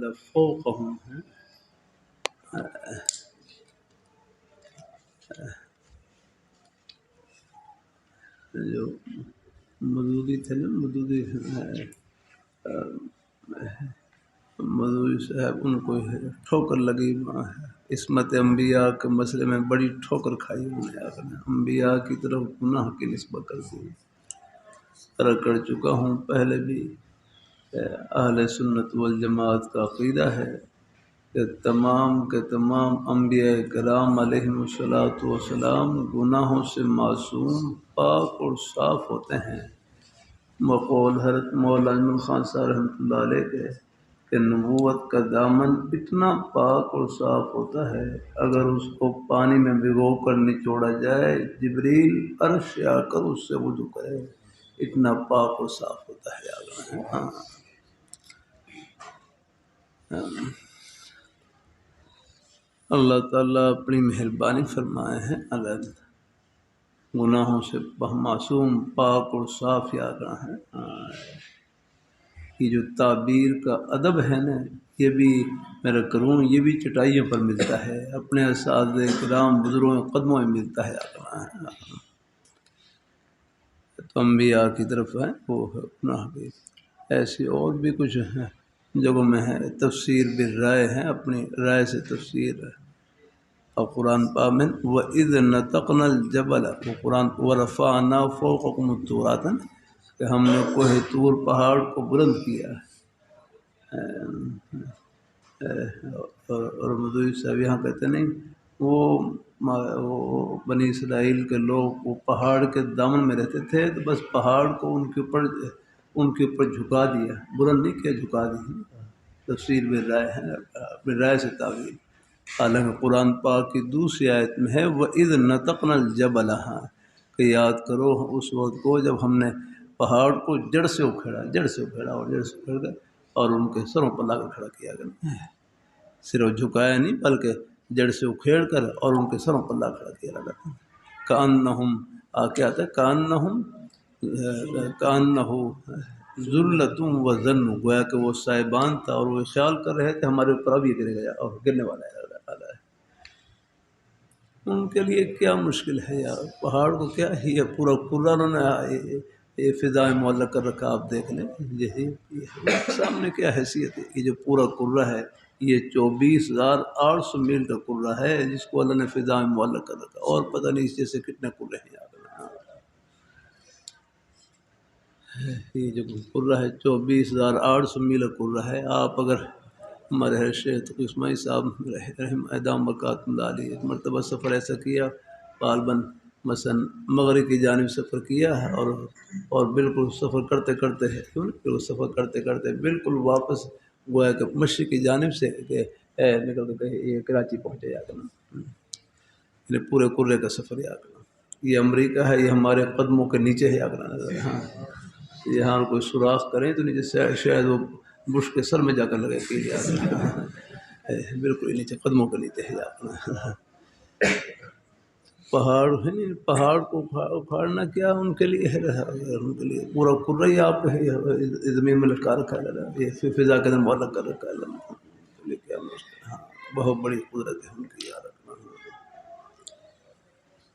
لفوقهم جو مدودی تھے نا، مدودی صاحب، ان کو ٹھوکر لگی عصمت انبیاء کے مسئلے میں بڑی ٹھوکر کھائی انہوں نے، انبیاء کی طرف گناہ کی نسبت کر دی۔ طرح کر چکا ہوں پہلے بھی، اہل سنت والجماعت کا عقیدہ ہے کہ تمام کے تمام انبیاء کرام علیہم السلام گناہوں سے معصوم، پاک اور صاف ہوتے ہیں۔ مقول حضرت مولانا اجمل خان صاحب رحمۃ اللہ علیہ کے کہ نبوت کا دامن اتنا پاک اور صاف ہوتا ہے، اگر اس کو پانی میں بھگو کر نچوڑا جائے، جبریل عرش سے آ کر اس سے وضو کرے، اتنا پاک اور صاف ہوتا ہے۔ اللہ تعالیٰ اپنی مہربانی فرمائے ہیں، الگ گناہوں سے معصوم، پاک اور صاف یاد رہے ہیں۔ یہ جو تعبیر کا ادب ہے نا، یہ بھی میرا کروں، یہ بھی چٹائیوں پر ملتا ہے، اپنے اساتذہ کرام بزرگوں کے قدموں میں ملتا ہے۔ تو انبیاء کی طرف ہے وہ گناہ بھی، ایسی اور بھی کچھ ہے جگہوں میں ہے۔ تفسیر بالرائے ہے، اپنی رائے سے تفسیر ہے۔ اور قرآن پاک میں وَإِذْ نَتَقْنَا الْجَبَلَ، وہ قرآن وَرَفَعْنَا فَوْقَكُمُ الطُّورَ، کہ ہم نے کوہ طور پہاڑ کو بلند کیا۔ اور مدعی صاحب یہاں کہتے نہیں، وہ بنی اسرائیل کے لوگ وہ پہاڑ کے دامن میں رہتے تھے، تو بس پہاڑ کو ان کے اوپر جھکا دیا، بلند نہیں کیا، جھکا دیا۔ تفسیر بالرائے ہے، بالرائے سے تعبیر۔ حالانکہ قرآن پاک کی دوسری آیت میں ہے وَإِذْ نَتَقْنَا الْجَبَلَ، کہ یاد کرو اس وقت کو جب ہم نے پہاڑ کو جڑ سے اکھیڑا اور جڑ سے اکھیڑ کر اور ان کے سروں پر لا کر کھڑا کیا گیا۔ صرف جھکایا نہیں بلکہ جڑ سے اکھیڑ کر اور ان کے سروں پر لا کھڑا کیا گیا۔ کأنہم کیا آتا ہے، کأنہ ذلۃ وظن، گویا کہ وہ صاحبان تھا اور وہ خیال کر رہے تھے ہمارے اوپر اب یہ گرے گا اور گرنے والا ہے۔ ان کے لیے کیا مشکل ہے یار، پہاڑ کو کیا ہے، یہ پورا کرہ انہوں نے یہ فضا میں معلق کر رکھا، آپ دیکھ لیں یہی سامنے کیا حیثیت ہے۔ یہ جو پورا کرہ ہے، یہ 24,800 میل کا کرہ ہے جس کو اللہ نے فضا میں معلق کر رکھا، اور پتہ نہیں اس جیسے کتنے کرہ ہیں یار۔ یہ جو کرہ ہے 24,800 میل کا کرہ ہے۔ آپ اگر ہمارے شیخ تقی اسماعیل صاحب ادام برکات اللہ علیہ ایک مرتبہ سفر ایسا کیا، غالباً مثلا مغرب کی جانب سفر کیا ہے، اور بالکل سفر کرتے کرتے بالکل واپس گویا کہ مشرق کی جانب سے نکل کے یہ کراچی پہنچے جا کر، یعنی پورے کرے کا سفر یا کرنا۔ یہ امریکہ ہے، یہ ہمارے قدموں کے نیچے ہے یا کرنا۔ ہاں، یہاں کوئی سوراخ کریں تو نیچے سے شاید وہ بش کے سر میں جا کر لگے کہ بالکل نیچے قدموں کے نیچے ہے۔ پہاڑ ہے نہیں، پہاڑ کو اکھاڑنا کیا ان کے لیے ہے، ان کے لیے پورا کرہ ہی آپ زمین میں لٹکا رکھا ہے، یہ فضا کے اندر معلق کر رکھا ہے۔ کیا مشکل، ہاں بہت بڑی قدرت ہے ان کی یار۔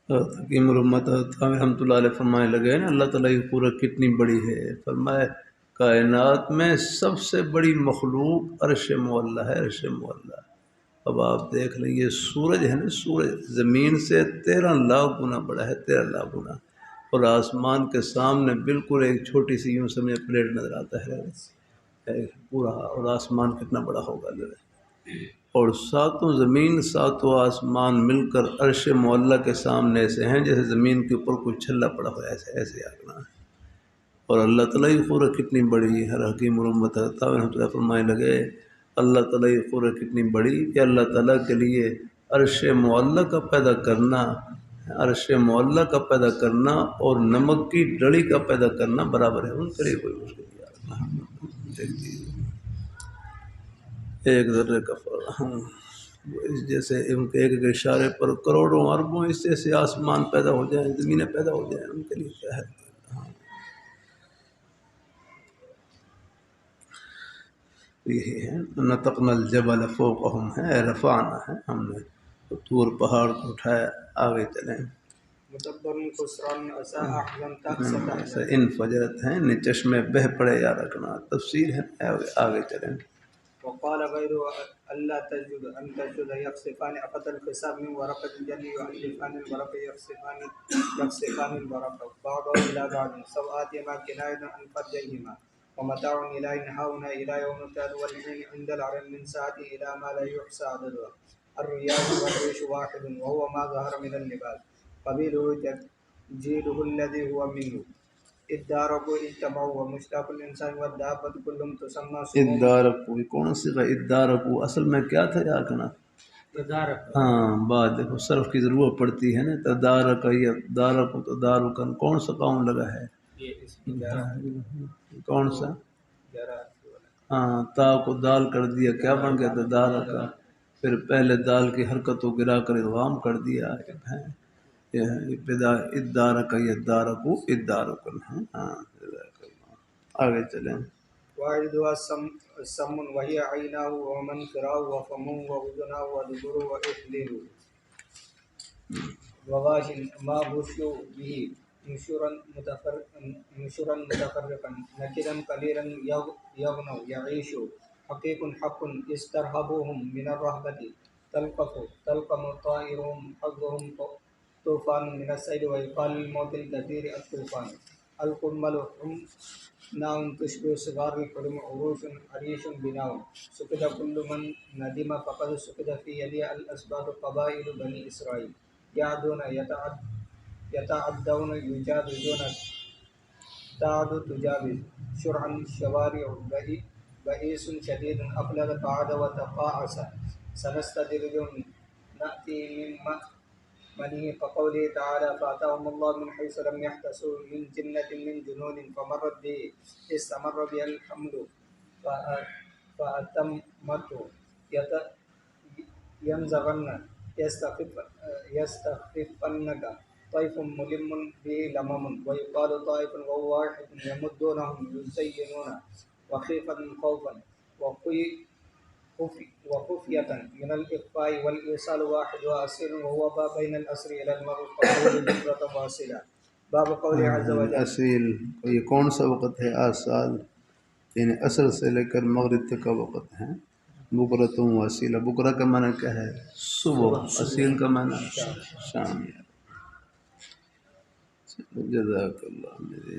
حکیم رحمت رحمۃ اللہ علیہ فرمانے لگے نا، اللہ تعالیٰ کی قدرت کتنی بڑی ہے۔ فرمائے کائنات میں سب سے بڑی مخلوق عرش معلیٰ ہے، عرش معلیٰ۔ اب آپ دیکھ لیں، یہ سورج ہے نا، سورج زمین سے 13 لاکھ گنا بڑا ہے، 13 لاکھ گنا، اور آسمان کے سامنے بالکل ایک چھوٹی سی یوں سمجھے پلیٹ نظر آتا ہے پورا، اور آسمان کتنا بڑا ہوگا، اور ساتوں زمین ساتوں آسمان مل کر عرش معلیٰ کے سامنے ایسے ہیں جیسے زمین کے اوپر کوئی چھلا پڑا ہوا ہے، ایسے آگنا ہے۔ اور اللہ تعالیٰ کی قدرت کتنی بڑی ہے۔ حکیم رحمت رحمۃ اللہ فرمانے لگے اللہ تعالیٰ کی قدرت کتنی بڑی کہ اللہ تعالیٰ کے لیے عرش معلیٰ کا پیدا کرنا، عرش معلیٰ کا پیدا کرنا اور نمک کی ڈڑی کا پیدا کرنا برابر ہے، ان کے لیے کوئی مشکل نہیں۔ ایک ذرے کا فرق، اس جیسے ان کے ایک اشارے پر کروڑوں اربوں اس سے آسمان پیدا ہو جائیں، زمینیں پیدا ہو جائیں، ان کے لیے کیا ہے۔ یہی ہے نطقنا الجبل فوقہم ہے، رفعنا ہے ہم نے تو طور پہاڑ کو اٹھایا. آگے چلیں. مدبر خسران اسا احزن تأسا ایسا تحزن. ان فجرت ہیں نے چشمے بہ پڑے یا رکھنا تفسیر ہے. آگے چلیں. وقال غيره ألا تجد أن تجد يخسفان أخذ الخساب من ورقة الجن يؤلفان الورق يخسفان الورق بعضه إلى بعض سوآتهما كناية عن فرديهما ومتاع إلى هاهنا إلى يوم التاد والحين عند العلم من ساعته إلى ما لا يحصى عددها. الرياح والريش واحد وهو ما ظهر من اللباس قبيله جيله الذي هو منه. ادارکو اجتماع و مشتاق الانسان و دابت کلم تسمى سموم. ادارکو کون سی کا ادارکو اصل میں کیا تھا یا کنا؟ تدارک. ہاں بات دیکھو صرف کی ضرورت پڑتی ہے نا. تدارک یا دارکو تدارکن کون سا قوم لگا ہے؟ یہ اس کی جارہ کون سا؟ جارہ. ہاں تا کو دال کر دیا کیا بن گیا؟ تدارکا. پھر پہلے دال کی حرکت کو گرا کر ادغام کر دیا. ابتدا ادارک یا دارکو ادارکن ہے. ہاں آگے چلیں. واحدها سم وهي عيناه ومنخراه وفمه وأذناه ودبره وإحليله وغاش ما غشوا به نشورا متفرقا نكدا قليلا يغنوا يعيش حقيق حق استرهبوهم من الرهبة تلقم طائرهم حظهم طوفان من السيل ويقال الموت الكثير الطوفان. القمل ناون تشبه صغار الحرم عروش عريش بناو سكد كل من ندم فقد سكد في يدي الأسباب قبائل بني إسرائيل يعدون يتعدون يجاوزون تعد تجاوز شرعا شوارع بئيس شديد أقلل قعد وتقاعس سنستدرجهم نأتي من منه كقوله تعالى فأتاهم الله من حيث لم يحتسبوا من جنة من جنون فمرت به استمر بها الحمل فأتمته ينزغن يستخفنك طيف ملم به لمم ويقال طائف وهو واحد يمدونهم يزينون وخيفة خوفا وخفية من الإخفاء والإرسال واحد وأسير وهو باب بين الأسر إلى المرء فقول جملة واصلة. باب قوله عز وجل اصیل. یہ کون سا وقت ہے؟ آسال یعنی عصر سے لے کر مغرب تک کا وقت ہے. بکرتم وسیلہ. بکرہ کا معنی کیا ہے؟ صبح. اصیل کا معنی شام. جزاک اللہ. میرے